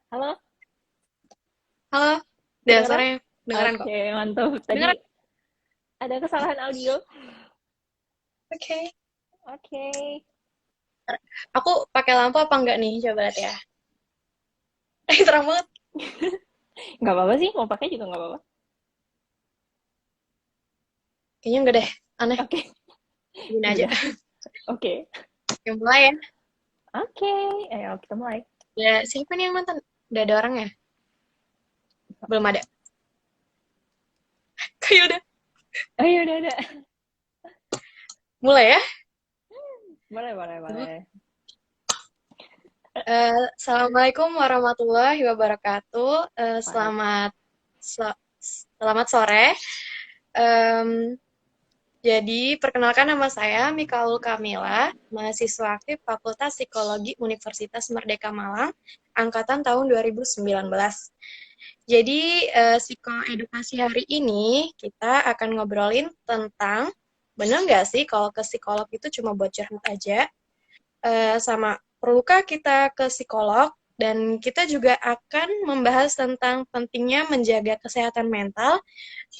Halo, Halo, udah kedengeran? suaranya dengeran kok. Oke, mantap. Tadi Dengeran? ada kesalahan audio. Oke. Oke. Aku pakai lampu apa enggak nih? Coba lihat ya. Terang banget. Nggak apa-apa sih, mau pakai juga nggak apa-apa. Kayaknya enggak deh. Aneh. Oke, Gini ya aja. udah. Oke. Yang mulai ya. Oke, ayo kita mulai. Ya, siapa nih yang nonton? Udah ada orangnya? Belum ada. Kayak udah. Oh iya, udah. Mulai ya. Boleh, boleh, boleh. Assalamualaikum warahmatullahi wabarakatuh. Baik. Selamat sore. Em, jadi, perkenalkan nama saya Mikaul Kamila, mahasiswa aktif Fakultas Psikologi Universitas Merdeka Malang, angkatan tahun 2019. Jadi, psikoedukasi hari ini kita akan ngobrolin tentang bener nggak sih kalau ke psikolog itu cuma buat curhat aja? Sama perlukah kita ke psikolog? Dan kita juga akan membahas tentang pentingnya menjaga kesehatan mental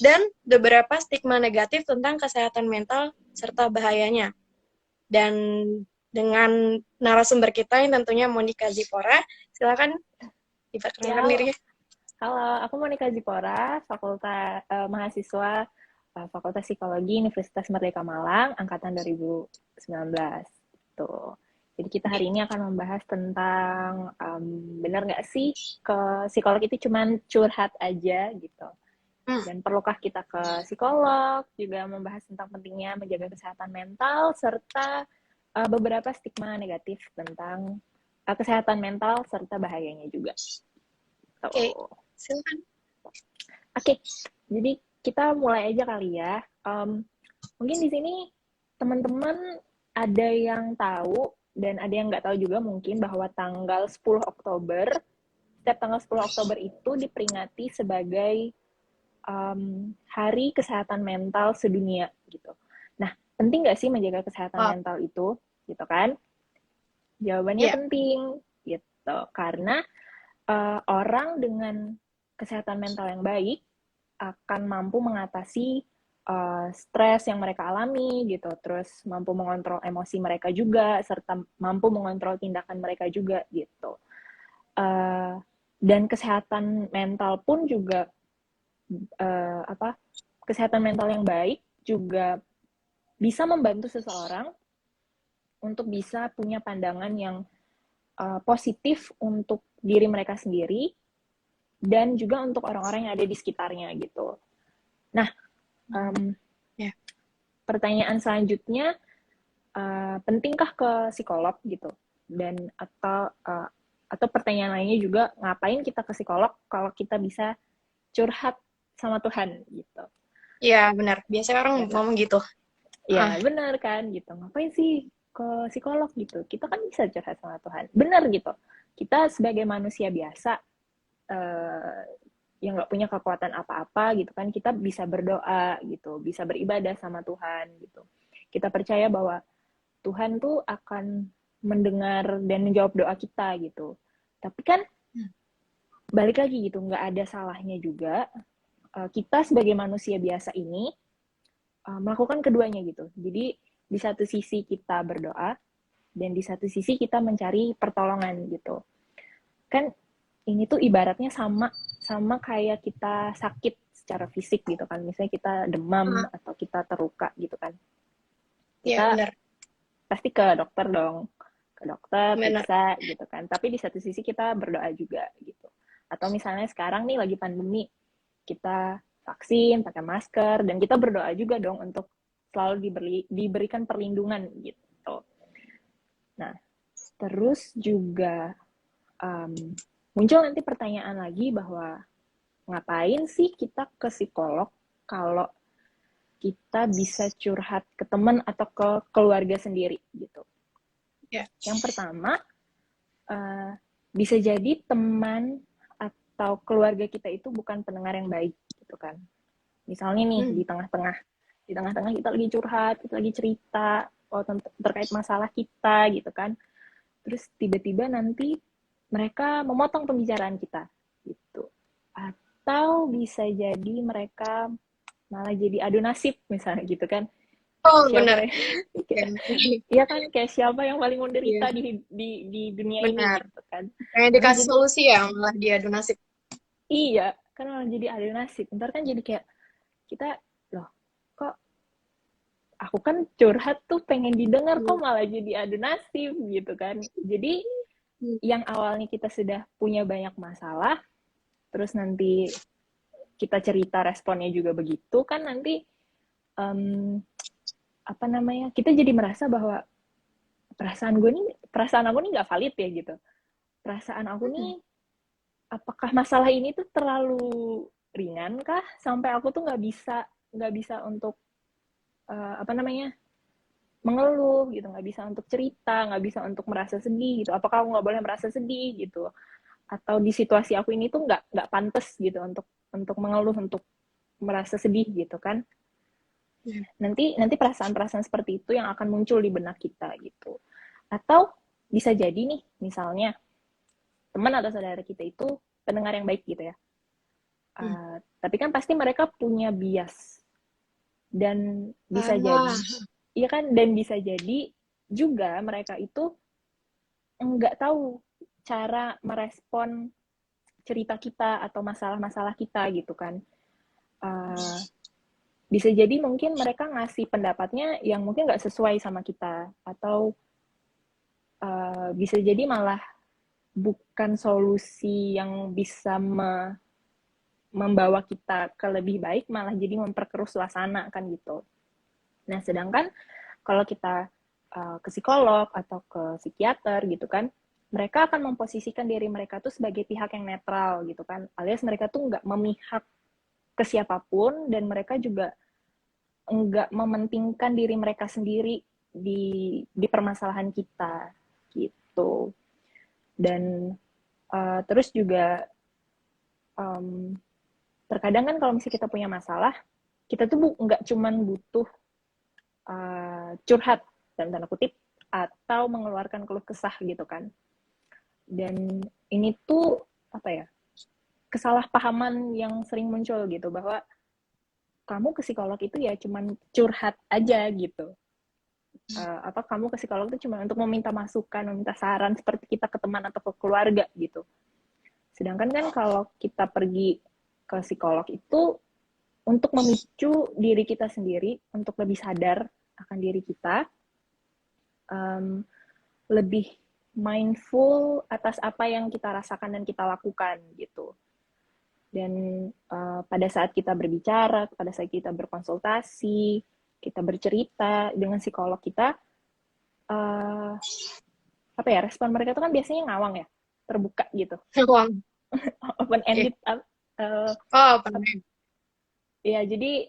dan beberapa stigma negatif tentang kesehatan mental serta bahayanya. Dan dengan narasumber kita yang tentunya Monica Zipora, silakan Ya, diperkenalkan halo. dirinya. Halo, aku Monica Zipora, mahasiswa Fakultas Psikologi Universitas Merdeka Malang, angkatan 2019. Tuh. Jadi kita hari ini akan membahas tentang benar nggak sih ke psikolog itu cuman curhat aja gitu. Hmm, Dan perlukah kita ke psikolog, juga membahas tentang pentingnya menjaga kesehatan mental, serta beberapa stigma negatif tentang kesehatan mental, serta bahayanya juga. Oke, Tuh. silakan. Oke, jadi kita mulai aja kali ya. Mungkin di sini teman-teman ada yang tahu dan ada yang nggak tahu juga mungkin bahwa tanggal 10 Oktober, setiap tanggal 10 Oktober itu diperingati sebagai Hari Kesehatan Mental Sedunia gitu. Nah, penting nggak sih menjaga kesehatan Wow, mental itu, gitu kan? Jawabannya iya. penting, gitu. Karena orang dengan kesehatan mental yang baik akan mampu mengatasi stres yang mereka alami gitu, terus mampu mengontrol emosi mereka juga, serta mampu mengontrol tindakan mereka juga gitu. Uh, dan kesehatan mental pun juga apa? Kesehatan mental yang baik juga bisa membantu seseorang untuk bisa punya pandangan yang positif untuk diri mereka sendiri dan juga untuk orang-orang yang ada di sekitarnya gitu. Nah, um, Ya. pertanyaan selanjutnya, pentingkah ke psikolog gitu? Dan atau pertanyaan lainnya juga, ngapain kita ke psikolog kalau kita bisa curhat sama Tuhan gitu? Iya, benar. Biasanya orang Karena ngomong gitu. Ah, ya benar kan gitu. Ngapain sih ke psikolog gitu? Kita kan bisa curhat sama Tuhan. Benar gitu. Kita sebagai manusia biasa eh, yang nggak punya kekuatan apa-apa gitu kan, kita bisa berdoa gitu, bisa beribadah sama Tuhan gitu. Kita percaya bahwa Tuhan tuh akan mendengar dan menjawab doa kita gitu. Tapi kan balik lagi gitu, nggak ada salahnya juga kita sebagai manusia biasa ini melakukan keduanya gitu. Jadi di satu sisi kita berdoa dan di satu sisi kita mencari pertolongan gitu. Kan ini tuh ibaratnya sama sama kayak kita sakit secara fisik gitu kan. Misalnya kita demam ah, atau kita terluka gitu kan. iya Kita benar. pasti ke dokter dong, ke dokter Benar. periksa gitu kan, tapi di satu sisi kita berdoa juga gitu. Atau misalnya sekarang nih lagi pandemi, kita vaksin pakai masker dan kita berdoa juga dong untuk selalu diberikan perlindungan gitu. Nah, terus juga um, muncul nanti pertanyaan lagi bahwa ngapain sih kita ke psikolog kalau kita bisa curhat ke teman atau ke keluarga sendiri gitu. Ya. Yang pertama, uh, bisa jadi teman atau keluarga kita itu bukan pendengar yang baik gitu kan. Misalnya nih Hmm. di tengah-tengah kita lagi curhat, kita lagi cerita terkait masalah kita gitu kan. Terus tiba-tiba nanti mereka memotong pembicaraan kita gitu. Atau bisa jadi mereka malah jadi adu nasib misalnya gitu kan. Oh, benar. Siapa ya? Iya kan, kayak siapa yang paling Iya, menderita di dunia ini benar. gitu kan. Kayak Malah dikasih jadi solusi ya, malah diadu nasib. iya, kan malah jadi adu nasib. Ntar kan jadi kayak kita loh, kok aku kan curhat tuh pengen didengar kok Hmm. malah jadi adu nasib gitu kan. Jadi Hmm. yang awalnya kita sudah punya banyak masalah, terus nanti kita cerita responnya juga begitu kan nanti um, apa namanya kita jadi merasa bahwa perasaan aku nih nggak valid ya gitu, perasaan aku nih apakah masalah ini tuh terlalu ringan kah sampai aku tuh nggak bisa untuk apa namanya mengeluh gitu, nggak bisa untuk cerita, nggak bisa untuk merasa sedih gitu, apakah aku nggak boleh merasa sedih gitu, atau di situasi aku ini tuh nggak pantas gitu untuk mengeluh, untuk merasa sedih gitu kan. Nanti nanti perasaan-perasaan seperti itu yang akan muncul di benak kita gitu. Atau bisa jadi nih misalnya teman atau saudara kita itu pendengar yang baik gitu ya. Tapi kan pasti mereka punya bias dan bisa jadi, Ah, iya kan, dan bisa jadi juga mereka itu nggak tahu cara merespon cerita kita atau masalah-masalah kita gitu kan. Uh, Bisa jadi mungkin mereka ngasih pendapatnya yang mungkin nggak sesuai sama kita, atau bisa jadi malah bukan solusi yang bisa membawa kita ke lebih baik, malah jadi memperkeruh suasana kan gitu. Nah sedangkan kalau kita ke psikolog atau ke psikiater gitu kan, mereka akan memposisikan diri mereka tuh sebagai pihak yang netral gitu kan, alias mereka tuh nggak memihak ke siapapun dan mereka juga nggak mementingkan diri mereka sendiri di permasalahan kita gitu. Dan terus juga um, terkadang kan kalau misalnya kita punya masalah, kita tuh nggak cuman butuh curhat dan tanda kutip atau mengeluarkan keluh kesah gitu kan. Dan ini tuh apa ya, kesalahpahaman yang sering muncul gitu, bahwa kamu ke psikolog itu ya cuman curhat aja gitu. Apa kamu ke psikolog itu cuma untuk meminta masukan, meminta saran seperti kita ke teman atau ke keluarga gitu. Sedangkan kan kalau kita pergi ke psikolog itu untuk memicu diri kita sendiri untuk lebih sadar akan diri kita, um, lebih mindful atas apa yang kita rasakan dan kita lakukan gitu. Dan pada saat kita berbicara, pada saat kita berkonsultasi, kita bercerita dengan psikolog kita, uh, apa ya, respon mereka itu kan biasanya ngawang ya, terbuka gitu, uang. open Iya. ended. Uh, Oh, benar. Ya jadi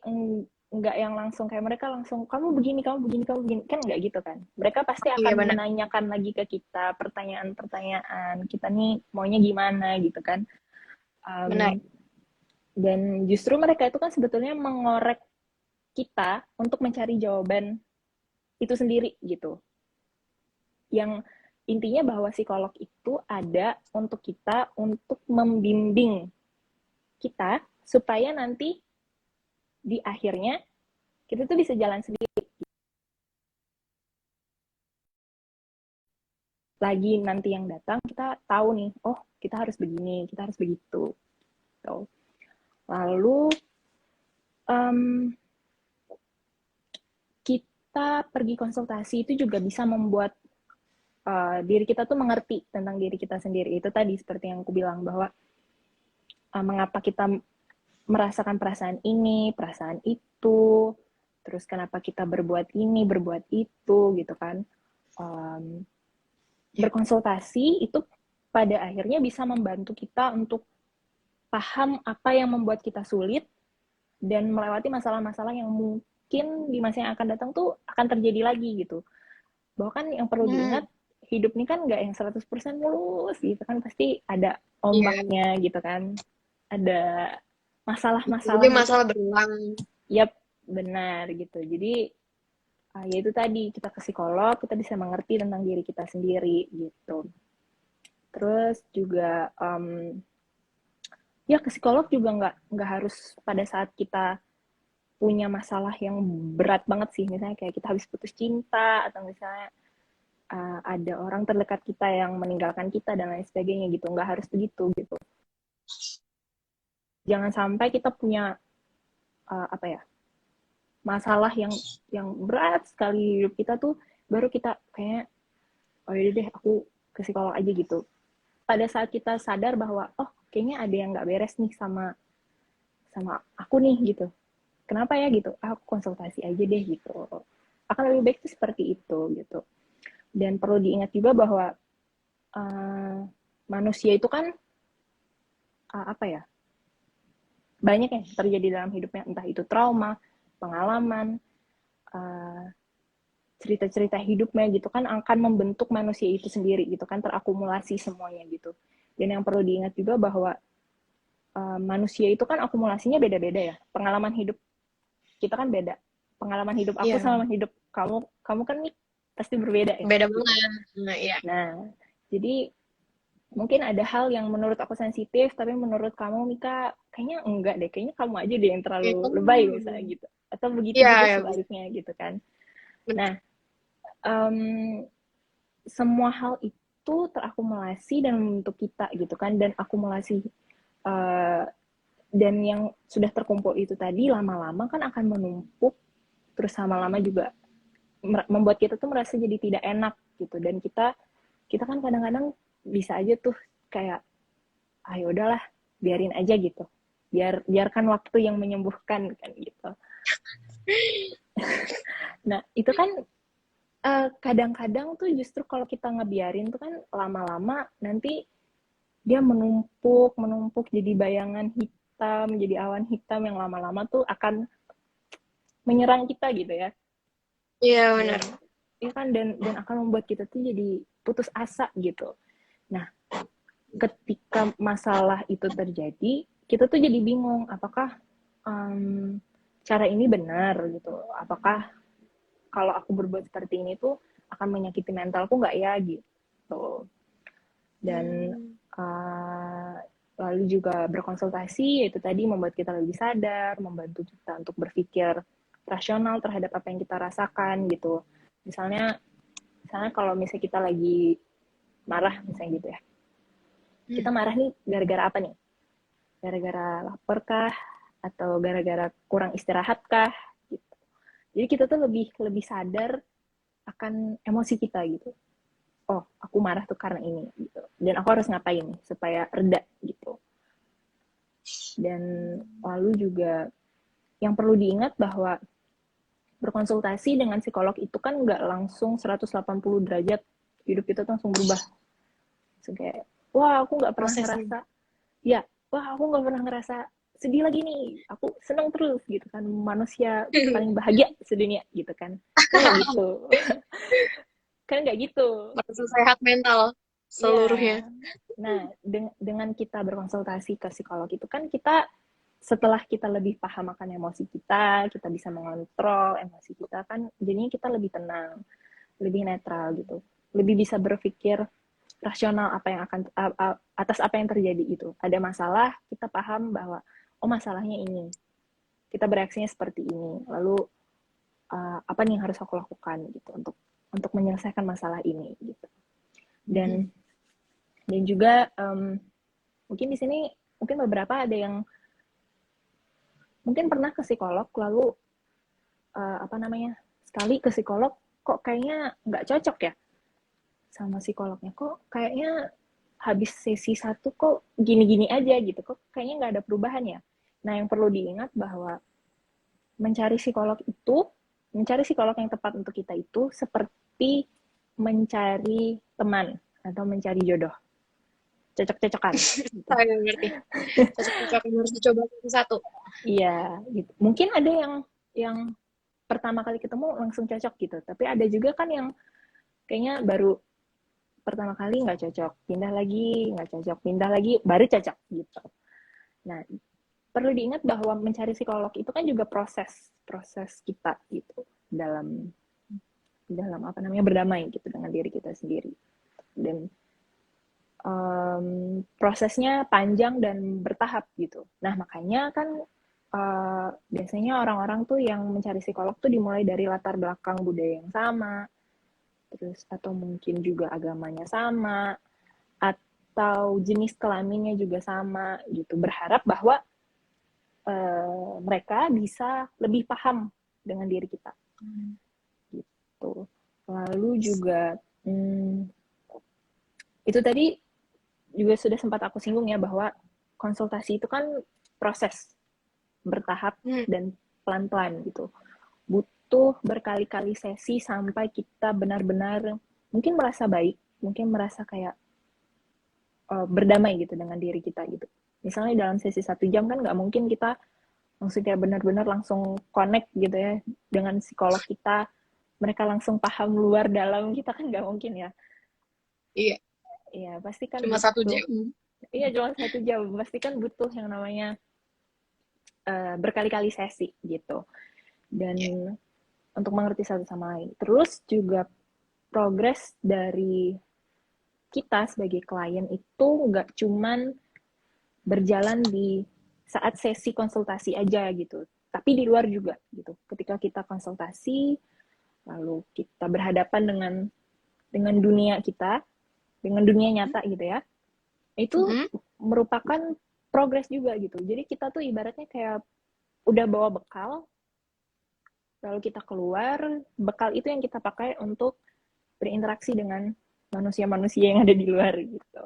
nggak yang langsung kayak mereka langsung kamu begini kamu begini kamu begini, kan nggak gitu kan. Mereka pasti Iya, akan benar. menanyakan lagi ke kita pertanyaan-pertanyaan, kita nih maunya gimana gitu kan. Benar. um, dan justru mereka itu kan sebetulnya mengorek kita untuk mencari jawaban itu sendiri gitu, yang intinya bahwa psikolog itu ada untuk kita, untuk membimbing kita supaya nanti di akhirnya kita tuh bisa jalan sendiri lagi. Nanti yang datang kita tahu nih, oh kita harus begini, kita harus begitu gitu. Lalu um, kita pergi konsultasi itu juga bisa membuat diri kita tuh mengerti tentang diri kita sendiri. Itu tadi seperti yang aku bilang bahwa mengapa kita merasakan perasaan ini, perasaan itu, terus kenapa kita berbuat ini, berbuat itu gitu kan. um, Berkonsultasi itu pada akhirnya bisa membantu kita untuk paham apa yang membuat kita sulit dan melewati masalah-masalah yang mungkin di masa yang akan datang tuh akan terjadi lagi gitu. Bahwa kan yang perlu diingat, hidup ini kan nggak yang 100% mulus gitu kan, pasti ada Iya. ombaknya gitu kan. Ada Jadi masalah-masalah itu, masalah berulang. yap, benar gitu. Jadi ya itu tadi, kita ke psikolog, kita bisa mengerti tentang diri kita sendiri gitu. Terus juga ya ke psikolog juga nggak harus pada saat kita punya masalah yang berat banget sih, misalnya kayak kita habis putus cinta atau misalnya ada orang terdekat kita yang meninggalkan kita dan lain sebagainya gitu, nggak harus begitu gitu. Jangan sampai kita punya apa ya, masalah yang berat sekali di hidup kita tuh baru kita kayak oh yaudah deh aku ke psikolog aja gitu. Pada saat kita sadar bahwa oh kayaknya ada yang nggak beres nih sama aku nih gitu, kenapa ya gitu, aku konsultasi aja deh gitu, akan lebih baik tuh seperti itu gitu. Dan perlu diingat juga bahwa manusia itu kan apa ya, banyak yang terjadi dalam hidupnya, entah itu trauma, pengalaman, cerita-cerita hidupnya gitu kan akan membentuk manusia itu sendiri gitu kan, terakumulasi semuanya gitu. Dan yang perlu diingat juga bahwa manusia itu kan akumulasinya beda-beda ya, pengalaman hidup kita kan beda, pengalaman hidup aku Iya, sama hidup kamu kan nih pasti berbeda ya beda gitu. banget. Nah, iya. Nah jadi mungkin ada hal yang menurut aku sensitif tapi menurut kamu Mika kayaknya enggak deh, kayaknya kamu aja deh yang terlalu lebay misalnya gitu, atau begitu Iya, juga ya, sebaliknya gitu kan. benar. Nah semua hal itu terakumulasi dan membentuk kita gitu kan, dan akumulasi uh, dan yang sudah terkumpul itu tadi lama-lama kan akan menumpuk, terus lama-lama juga membuat kita tuh merasa jadi tidak enak gitu. Dan kita kan kadang-kadang bisa aja tuh kayak ayo udahlah biarin aja gitu, biarkan waktu yang menyembuhkan kan gitu. Nah itu kan kadang-kadang tuh justru kalau kita ngebiarin tuh kan lama-lama nanti dia menumpuk jadi bayangan hitam, jadi awan hitam yang lama-lama tuh akan menyerang kita gitu ya. Iya, benar. Dan ya kan, dan akan membuat kita tuh jadi putus asa gitu. Nah ketika masalah itu terjadi kita tuh jadi bingung apakah cara ini benar gitu, apakah kalau aku berbuat seperti ini tuh akan menyakiti mentalku nggak ya gitu. Dan lalu juga berkonsultasi, yaitu tadi membuat kita lebih sadar, membantu kita untuk berpikir rasional terhadap apa yang kita rasakan gitu. Misalnya kalau misalnya kita lagi marah misalnya gitu ya, kita marah nih gara-gara apa nih, gara-gara lapar kah atau gara-gara kurang istirahat kah gitu. Jadi kita tuh lebih lebih sadar akan emosi kita gitu. Oh aku marah tuh karena ini gitu, dan aku harus ngapain nih supaya reda gitu. Dan lalu juga yang perlu diingat bahwa berkonsultasi dengan psikolog itu kan nggak langsung 180 derajat hidup kita tuh langsung berubah. So, kayak wah aku nggak pernah Prosesnya. ngerasa ya, wah aku nggak pernah ngerasa sedih lagi nih, aku seneng terus gitu kan, manusia paling bahagia sedunia gitu kan nggak gitu. Kan nggak gitu. Merasa sehat mental Iya. seluruhnya. Nah, dengan kita berkonsultasi ke psikolog itu kan kita setelah kita lebih paham akan emosi kita bisa mengontrol emosi kita kan, jadinya kita lebih tenang, lebih netral gitu, lebih bisa berpikir rasional apa yang akan atas apa yang terjadi itu. Ada masalah, kita paham bahwa oh masalahnya ini, kita bereaksinya seperti ini. Lalu apa nih yang harus aku lakukan gitu untuk menyelesaikan masalah ini gitu. Dan juga mungkin di sini mungkin beberapa ada yang mungkin pernah ke psikolog lalu apa namanya, sekali ke psikolog kok kayaknya nggak cocok ya sama psikolognya, kok kayaknya habis sesi satu kok gini-gini aja gitu, kok kayaknya nggak ada perubahan ya. Nah yang perlu diingat bahwa mencari psikolog yang tepat untuk kita itu seperti mencari teman atau mencari jodoh, cocok-cocokan gitu. Saya ngerti. Cocok-cocokan harus dicoba satu. Iya gitu, mungkin ada yang pertama kali ketemu langsung cocok gitu, tapi ada juga kan yang kayaknya baru pertama kali nggak cocok, pindah lagi nggak cocok, pindah lagi baru cocok gitu. Nah perlu diingat bahwa mencari psikolog itu kan juga proses kita gitu, dalam dalam apa namanya, berdamai gitu dengan diri kita sendiri. Dan prosesnya panjang dan bertahap gitu. Nah makanya kan biasanya orang-orang tuh yang mencari psikolog tuh dimulai dari latar belakang budaya yang sama, terus atau mungkin juga agamanya sama, atau jenis kelaminnya juga sama gitu. Berharap bahwa mereka bisa lebih paham dengan diri kita gitu. Lalu juga itu tadi juga sudah sempat aku singgung ya, bahwa konsultasi itu kan proses bertahap dan pelan-pelan gitu. Butuh berkali-kali sesi sampai kita benar-benar mungkin merasa baik, mungkin merasa kayak berdamai gitu dengan diri kita gitu. Misalnya dalam sesi 1 jam kan nggak mungkin kita langsung kayak benar-benar langsung connect gitu ya dengan psikolog kita, mereka langsung paham luar dalam kita, kan nggak mungkin ya. Iya. Iya pasti kan Cuma 1 jam. butuh, iya cuma 1 jam, pasti kan butuh yang namanya berkali-kali sesi gitu. Dan untuk mengerti satu sama lain. Terus juga progres dari kita sebagai klien itu nggak cuman berjalan di saat sesi konsultasi aja gitu, tapi di luar juga gitu. Ketika kita konsultasi, lalu kita berhadapan dengan dunia kita, dengan dunia nyata gitu ya, itu merupakan progres juga gitu. Jadi kita tuh ibaratnya kayak udah bawa bekal, lalu kita keluar, bekal itu yang kita pakai untuk berinteraksi dengan manusia-manusia yang ada di luar gitu.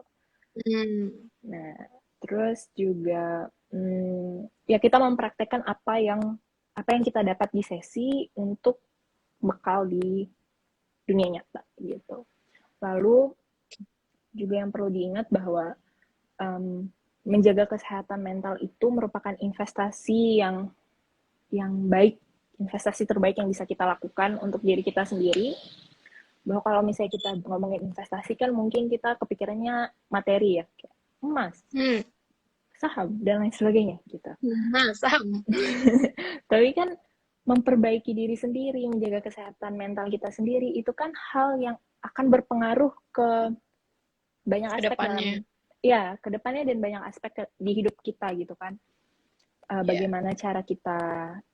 Nah, terus juga ya kita mempraktekkan apa yang kita dapat di sesi untuk bekal di dunia nyata gitu. Lalu juga yang perlu diingat bahwa menjaga kesehatan mental itu merupakan investasi yang baik, investasi terbaik yang bisa kita lakukan untuk diri kita sendiri. Bahwa kalau misalnya kita ngomongin investasi kan mungkin kita kepikirannya materi ya, kayak emas, saham, dan lain sebagainya gitu. Saham. Tapi kan memperbaiki diri sendiri, menjaga kesehatan mental kita sendiri, itu kan hal yang akan berpengaruh ke banyak aspek dalam, ya, ke depannya dan banyak aspek di hidup kita gitu kan. Bagaimana cara kita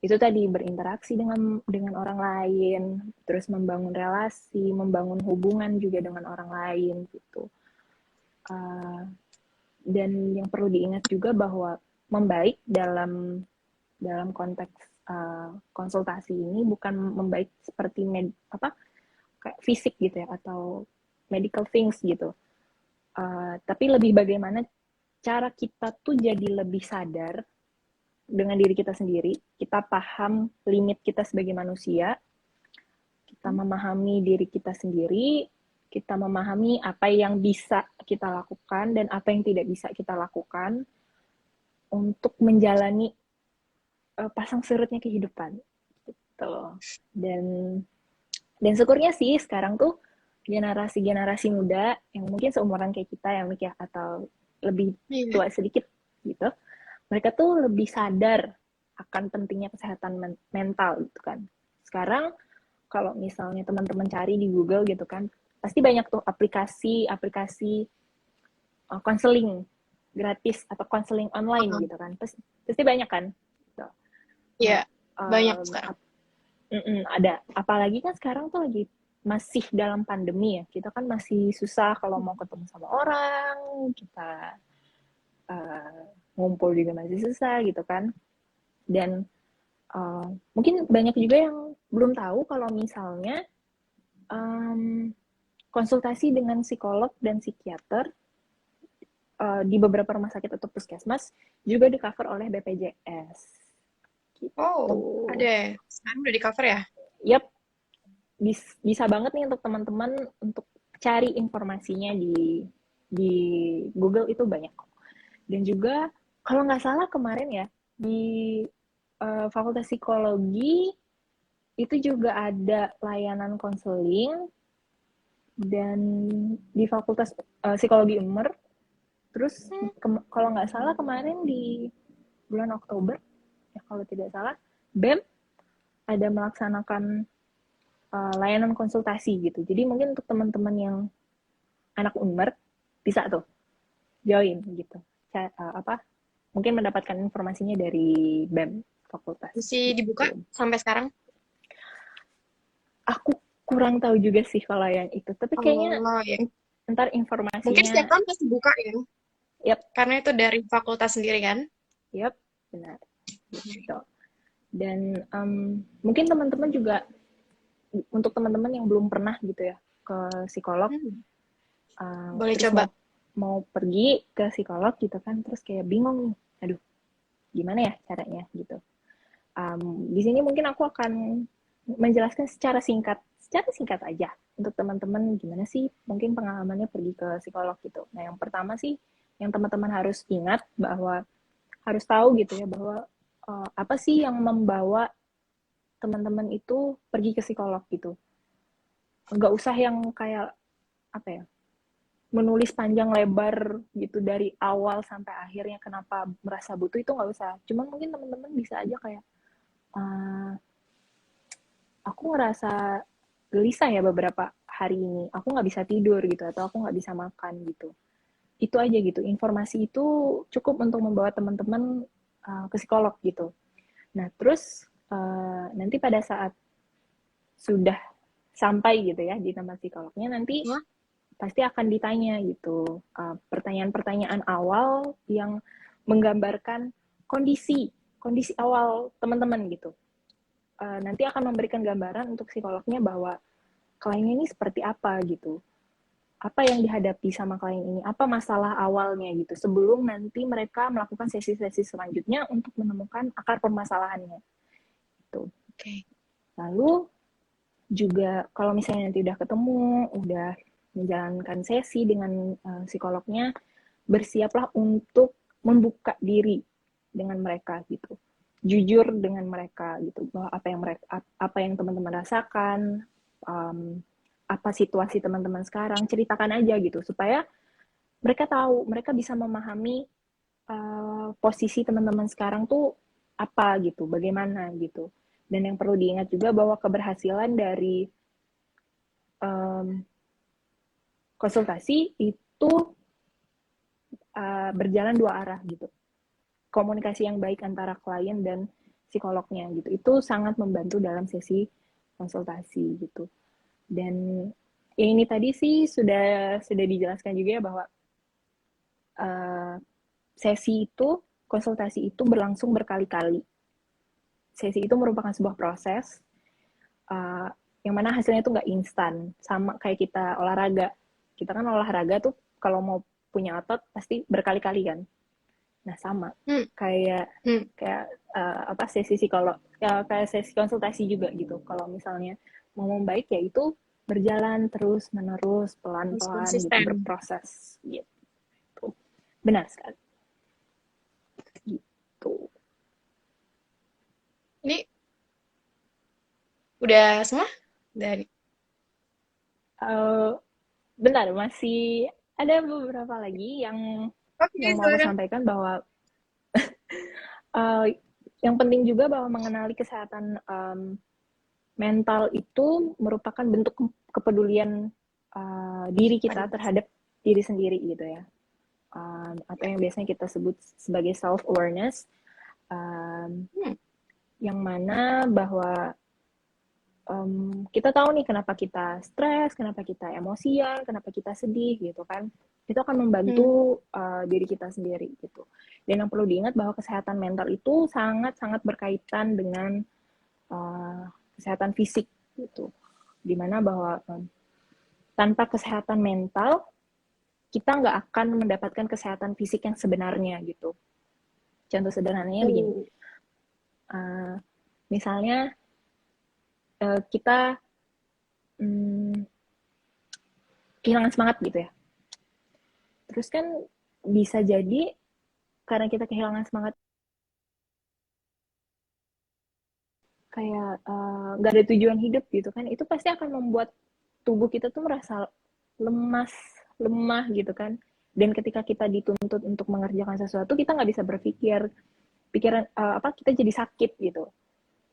itu tadi berinteraksi dengan orang lain, terus membangun relasi, membangun hubungan juga dengan orang lain gitu. Dan yang perlu diingat juga bahwa membaik dalam konteks konsultasi ini bukan membaik seperti kayak fisik gitu ya, atau medical things gitu. Tapi lebih bagaimana cara kita tuh jadi lebih sadar dengan diri kita sendiri, kita paham limit kita sebagai manusia, kita memahami diri kita sendiri, kita memahami apa yang bisa kita lakukan dan apa yang tidak bisa kita lakukan untuk menjalani pasang surutnya kehidupan gitu. Dan syukurnya sih sekarang tuh generasi muda yang mungkin seumuran kayak kita ya, Mik ya, atau lebih tua sedikit gitu, mereka tuh lebih sadar akan pentingnya kesehatan mental gitu kan. Sekarang kalau misalnya teman-teman cari di Google gitu kan, pasti banyak tuh aplikasi konseling gratis atau konseling online gitu kan. Pasti banyak kan. Iya, banyak sekarang. Ada. Apalagi kan sekarang tuh lagi masih dalam pandemi ya. Kita kan masih susah kalau mau ketemu sama orang, kita ngumpul juga masih susah gitu kan. Dan mungkin banyak juga yang belum tahu kalau misalnya konsultasi dengan psikolog dan psikiater di beberapa rumah sakit atau puskesmas juga di cover oleh BPJS. Gitu. Oh, ada. Sekarang udah di cover ya? Yap, bisa banget nih untuk teman-teman untuk cari informasinya di Google, itu banyak. Dan juga kalau nggak salah kemarin ya di Fakultas Psikologi itu juga ada layanan konseling, dan di Fakultas Psikologi Unmer, terus kalau nggak salah kemarin di bulan Oktober ya kalau tidak salah, BEM ada melaksanakan layanan konsultasi gitu. Jadi mungkin untuk teman-teman yang anak Unmer bisa tuh join gitu. Apa mungkin mendapatkan informasinya dari BEM fakultas Masih dibuka gitu. sampai sekarang? Aku kurang tahu juga sih kalau yang itu, tapi kayaknya Oh, ya. ntar Mungkin setiap informasinya. tahun pasti buka ya, Yap, karena itu dari fakultas sendiri kan. yap, benar gitu. Dan mungkin teman-teman juga, untuk teman-teman yang belum pernah gitu ya ke psikolog, Hmm, boleh terus coba. mau pergi ke psikolog gitu kan, terus kayak bingung nih, aduh gimana ya caranya gitu. Di sini mungkin aku akan menjelaskan secara singkat aja untuk teman-teman gimana sih mungkin pengalamannya pergi ke psikolog gitu. Nah, yang pertama sih yang teman-teman harus ingat bahwa harus tahu gitu ya bahwa apa sih yang membawa teman-teman itu pergi ke psikolog gitu. Nggak usah yang kayak apa ya, menulis panjang lebar gitu dari awal sampai akhirnya kenapa merasa butuh, itu nggak usah. Cuman mungkin teman-teman bisa aja kayak uh, aku ngerasa gelisah ya beberapa hari ini, aku nggak bisa tidur gitu, atau aku nggak bisa makan gitu. Itu aja gitu, informasi itu cukup untuk membawa teman-teman ke psikolog gitu. Nah terus nanti pada saat sudah sampai gitu ya di tempat psikolognya, nanti Hah? pasti akan ditanya gitu pertanyaan-pertanyaan awal yang menggambarkan kondisi kondisi awal teman-teman gitu. Nanti akan memberikan gambaran untuk psikolognya bahwa kliennya ini seperti apa gitu, apa yang dihadapi sama klien ini, apa masalah awalnya gitu, sebelum nanti mereka melakukan sesi-sesi selanjutnya untuk menemukan akar permasalahannya gitu. Oke. Lalu juga kalau misalnya nanti udah ketemu, udah menjalankan sesi dengan psikolognya, bersiaplah untuk membuka diri dengan mereka gitu, jujur dengan mereka gitu, bahwa apa yang teman-teman rasakan, um, apa situasi teman-teman sekarang, ceritakan aja gitu supaya mereka tahu, mereka bisa memahami posisi teman-teman sekarang tuh apa gitu, bagaimana gitu. Dan yang perlu diingat juga bahwa keberhasilan dari um, konsultasi itu berjalan dua arah gitu. Komunikasi yang baik antara klien dan psikolognya gitu. Itu sangat membantu dalam sesi konsultasi gitu. Dan ya ini tadi sih sudah dijelaskan juga ya bahwa uh, sesi itu, konsultasi itu berlangsung berkali-kali. Sesi itu merupakan sebuah proses uh, yang mana hasilnya itu nggak instan, sama kayak kita olahraga. Kita kan olahraga tuh kalau mau punya otot pasti berkali-kali kan. Nah sama Hmm. kayak Hmm. kayak apa sesi psikolog ya, kayak sesi konsultasi juga gitu. Kalau misalnya mau membaik ya itu berjalan terus menerus Harus pelan-pelan gitu, konsisten. berproses gitu. Benar sekali gitu. Ini udah semua dari. Uh, Bentar, masih ada beberapa lagi Oke, yang mau aku silakan. sampaikan bahwa uh, yang penting juga bahwa mengenali kesehatan mental itu merupakan bentuk kepedulian diri kita terhadap diri sendiri gitu ya. Atau yang biasanya kita sebut sebagai self awareness, Hmm. yang mana bahwa kita tahu nih kenapa kita stres, kenapa kita emosian, kenapa kita sedih gitu kan. Itu akan Hmm. membantu diri kita sendiri gitu. Dan yang perlu diingat bahwa kesehatan mental itu sangat-sangat berkaitan dengan kesehatan fisik gitu. Dimana bahwa tanpa kesehatan mental kita nggak akan mendapatkan kesehatan fisik yang sebenarnya gitu. Contoh sederhananya begini, Oh. uh, misalnya kita kehilangan semangat gitu ya. Terus kan bisa jadi karena kita kehilangan semangat, kayak nggak ada tujuan hidup gitu kan, itu pasti akan membuat tubuh kita tuh merasa lemas, lemah gitu kan. Dan ketika kita dituntut untuk mengerjakan sesuatu, kita nggak bisa berpikir, pikiran apa kita jadi sakit gitu.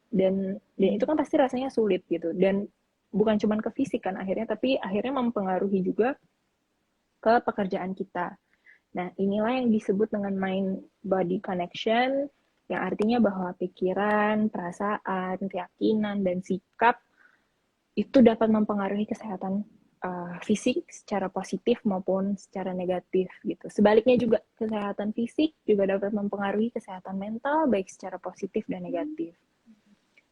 Dan itu Hmm. kan pasti rasanya sulit gitu. Dan bukan cuma ke fisik kan akhirnya, tapi akhirnya mempengaruhi juga ke pekerjaan kita. Nah, inilah yang disebut dengan mind body connection, yang artinya bahwa pikiran, perasaan, keyakinan, dan sikap itu dapat mempengaruhi kesehatan fisik secara positif maupun secara negatif gitu. Sebaliknya juga kesehatan fisik juga dapat mempengaruhi kesehatan mental baik secara positif dan negatif.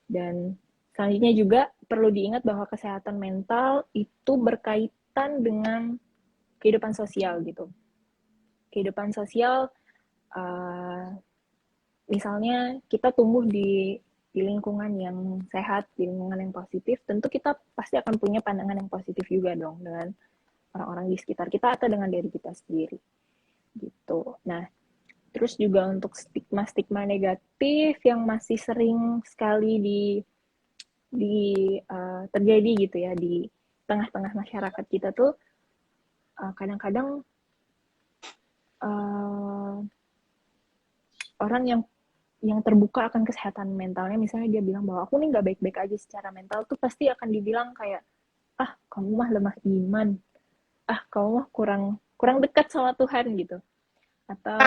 Dan selanjutnya juga perlu diingat bahwa kesehatan mental itu berkaitan dengan kehidupan sosial gitu. Kehidupan sosial, misalnya kita tumbuh di lingkungan yang sehat, di lingkungan yang positif, tentu kita pasti akan punya pandangan yang positif juga dong dengan orang-orang di sekitar kita atau dengan diri kita sendiri gitu. Nah, terus juga untuk stigma-stigma negatif yang masih sering sekali terjadi gitu ya di tengah-tengah masyarakat kita tuh, kadang-kadang orang yang terbuka akan kesehatan mentalnya, misalnya dia bilang bahwa aku nih nggak baik-baik aja secara mental, tuh pasti akan dibilang kayak, ah kamu mah lemah iman, ah kamu mah kurang dekat sama Tuhan gitu, Ah, atau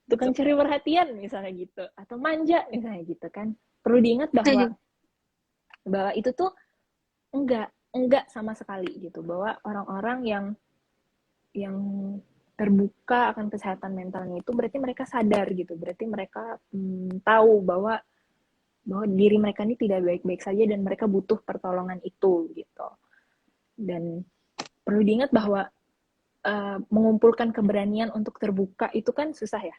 tukang cari perhatian misalnya gitu, atau manja misalnya gitu kan. Perlu diingat bahwa itu tuh enggak sama sekali gitu, bahwa orang-orang yang terbuka akan kesehatan mentalnya itu berarti mereka sadar gitu, berarti mereka tahu bahwa diri mereka ini tidak baik-baik saja dan mereka butuh pertolongan itu gitu. Dan perlu diingat bahwa mengumpulkan keberanian untuk terbuka itu kan susah ya.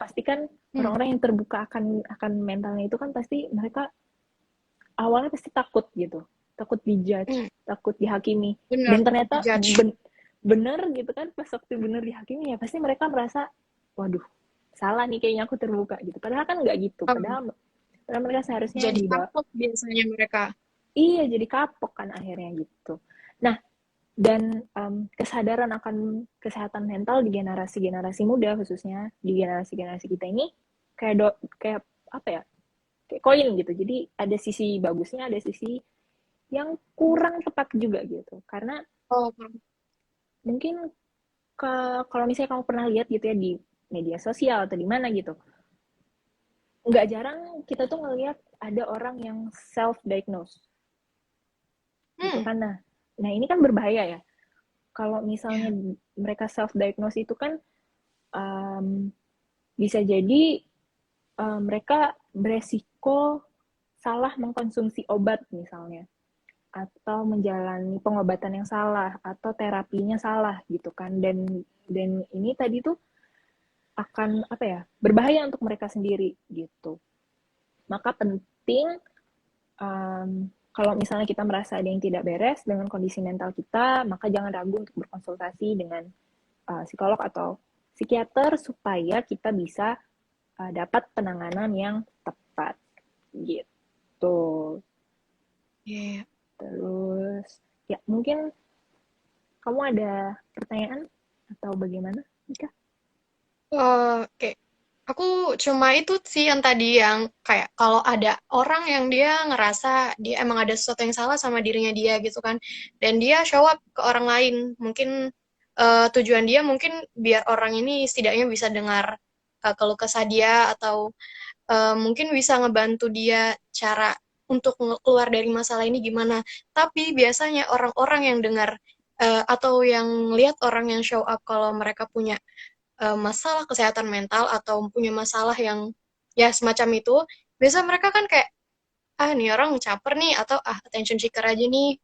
Pasti kan orang-orang yang terbuka akan mentalnya itu kan pasti mereka awalnya pasti takut gitu, takut dijudge, takut dihakimi. bener, Dan ternyata judge. bener gitu kan, pas waktu bener dihakimi ya pasti mereka merasa, waduh salah nih kayaknya aku terbuka gitu. Padahal kan nggak gitu. Padahal mereka seharusnya Jadi dibawa. kapok biasanya mereka. Iya, jadi kapok kan akhirnya gitu. Nah, dan kesadaran akan kesehatan mental di generasi-generasi muda, khususnya di generasi-generasi kita ini, kayak apa ya, kayak koin gitu. Jadi ada sisi bagusnya, ada sisi yang kurang tepat juga gitu. Karena Oh, mungkin kalau misalnya kamu pernah lihat gitu ya di media sosial atau di mana gitu, nggak jarang kita tuh ngelihat ada orang yang self diagnose gitu kan. Nah ini kan berbahaya ya. Kalau misalnya mereka self diagnose itu kan bisa jadi mereka beresiko salah mengkonsumsi obat misalnya, atau menjalani pengobatan yang salah, atau terapinya salah gitu kan. Dan ini tadi tuh akan apa ya, berbahaya untuk mereka sendiri gitu. Maka penting, kalau misalnya kita merasa ada yang tidak beres dengan kondisi mental kita, maka jangan ragu untuk berkonsultasi dengan psikolog atau psikiater supaya kita bisa dapat penanganan yang tepat gitu. yeah. Terus ya mungkin kamu ada pertanyaan atau bagaimana, Mika? Oke, aku cuma itu sih yang tadi yang kayak kalau ada orang yang dia ngerasa dia emang ada sesuatu yang salah sama dirinya dia gitu kan, dan dia show up ke orang lain, mungkin tujuan dia mungkin biar orang ini setidaknya bisa dengar keluh kesah dia, atau mungkin bisa ngebantu dia cara untuk keluar dari masalah ini gimana. Tapi biasanya orang-orang yang dengar atau yang lihat orang yang show up kalau mereka punya masalah kesehatan mental atau punya masalah yang ya semacam itu, biasa mereka kan kayak, ah nih orang caper nih, atau ah attention seeker aja nih.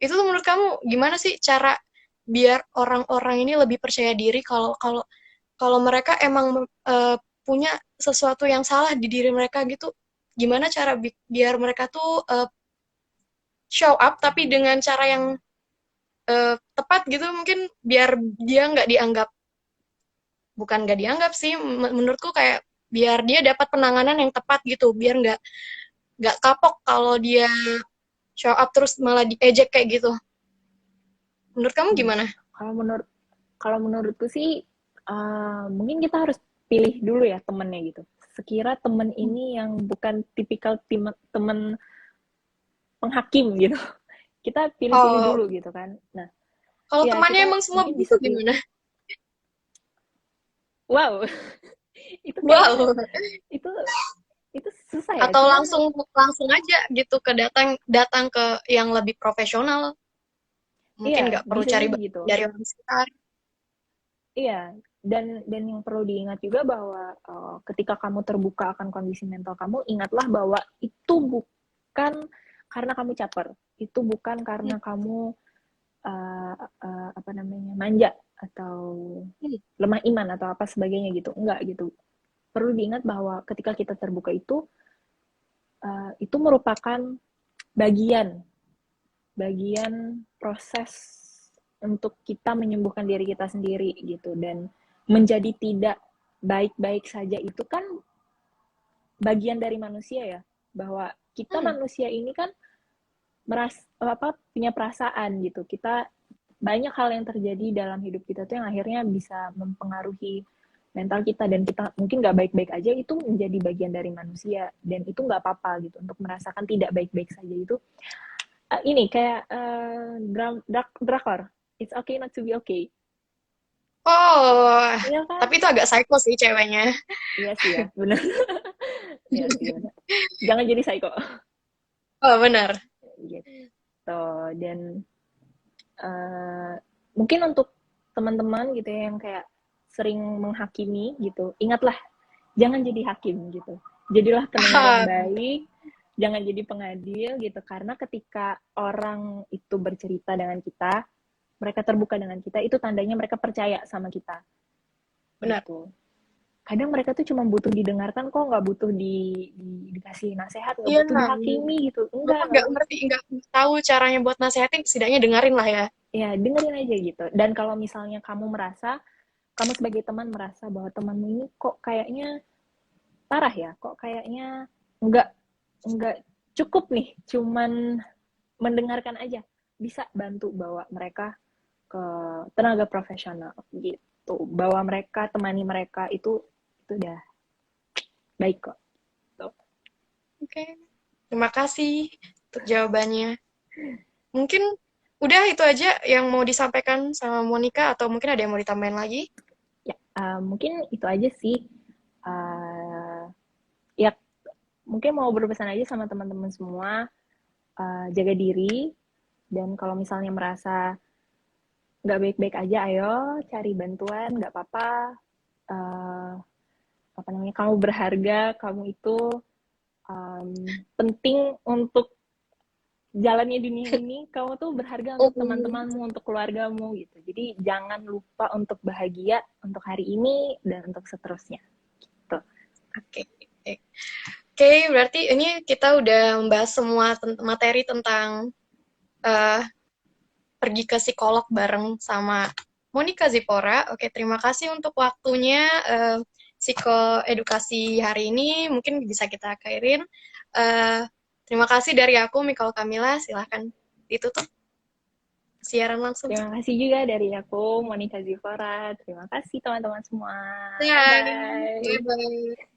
Itu tuh menurut kamu gimana sih cara biar orang-orang ini lebih percaya diri kalau kalau kalau mereka emang punya sesuatu yang salah di diri mereka gitu, gimana cara biar mereka tuh show up tapi dengan cara yang tepat gitu, mungkin biar dia nggak dianggap, bukan nggak dianggap sih, menurutku kayak biar dia dapat penanganan yang tepat gitu, biar nggak kapok kalau dia show up terus malah diejek kayak gitu. Menurut kamu gimana? Kalau menurutku sih mungkin kita harus pilih dulu ya temennya gitu. Sekira temen ini yang bukan tipikal temen penghakim gitu. Kita pilih-pilih Oh, dulu gitu kan. Nah, Kalau Ya, temannya kita emang semua mungkin begitu bisa pilih. gimana? Wow, itu kayaknya Wow. itu itu susah ya. Atau Cuman langsung langsung aja gitu ke datang datang ke yang lebih profesional. Mungkin iya, nggak perlu bisa cari jadi bantuan gitu. dari orang sekitar. Iya, dan yang perlu diingat juga bahwa ketika kamu terbuka akan kondisi mental kamu, ingatlah bahwa itu bukan karena kamu caper, itu bukan karena kamu apa namanya manja atau lemah iman atau apa sebagainya gitu, enggak gitu. Perlu diingat bahwa ketika kita terbuka itu merupakan bagian bagian proses untuk kita menyembuhkan diri kita sendiri gitu, dan menjadi tidak baik-baik saja itu kan bagian dari manusia ya, bahwa kita Hmm, manusia ini kan punya perasaan gitu, kita banyak hal yang terjadi dalam hidup kita tuh yang akhirnya bisa mempengaruhi mental kita, dan kita mungkin nggak baik-baik aja, itu menjadi bagian dari manusia, dan itu nggak apa-apa gitu untuk merasakan tidak baik-baik saja. Itu ini kayak drakor, it's okay not to be okay. oh, Iya kan? tapi itu agak psycho sih ceweknya. Iya sih ya, benar. Iya sih benar. Jangan jadi psycho Oh, benar. gitu. Dan uh, mungkin untuk teman-teman gitu ya yang kayak sering menghakimi gitu, ingatlah jangan jadi hakim gitu. Jadilah pendengar yang Ah, baik, jangan jadi pengadil gitu, karena ketika orang itu bercerita dengan kita, mereka terbuka dengan kita, itu tandanya mereka percaya sama kita benar. gitu. Kadang mereka tuh cuma butuh didengarkan kok, nggak butuh dikasih nasihat, nggak Iya, butuh dihakimi gitu, walaupun nggak nggak butuh. ngerti, nggak tahu caranya buat nasehatin, setidaknya dengerin lah ya. Ya dengerin aja gitu. Dan kalau misalnya kamu sebagai teman merasa bahwa temanmu ini kok kayaknya parah ya, kok kayaknya nggak nggak cukup nih cuman mendengarkan aja, bisa bantu bawa mereka ke tenaga profesional gitu, bawa mereka, temani mereka, itu udah baik kok tuh. Oke, terima kasih untuk jawabannya. Mungkin udah itu aja yang mau disampaikan sama Monica, atau mungkin ada yang mau ditambahin lagi? Ya mungkin itu aja sih. uh, Ya mungkin mau berpesan aja sama teman-teman semua, jaga diri, dan kalau misalnya merasa nggak baik-baik aja, ayo cari bantuan, nggak apa-apa. uh, Apa namanya, kamu berharga, kamu itu penting untuk jalannya dunia ini, kamu tuh berharga untuk Hmm, teman-temanmu, untuk keluargamu gitu. Jadi jangan lupa untuk bahagia untuk hari ini dan untuk seterusnya gitu. oke. Oke, berarti ini kita udah membahas semua materi tentang eh, pergi ke psikolog bareng sama Monica Zipora. Oke, terima kasih untuk waktunya. Psikoedukasi hari ini mungkin bisa kita akhirin. Eh, Terima kasih dari aku, Mikal Kamila. Silahkan ditutup siaran langsung. Terima kasih juga dari aku, Monica Zivora. Terima kasih teman-teman semua. Bye Bye. bye. Bye-bye.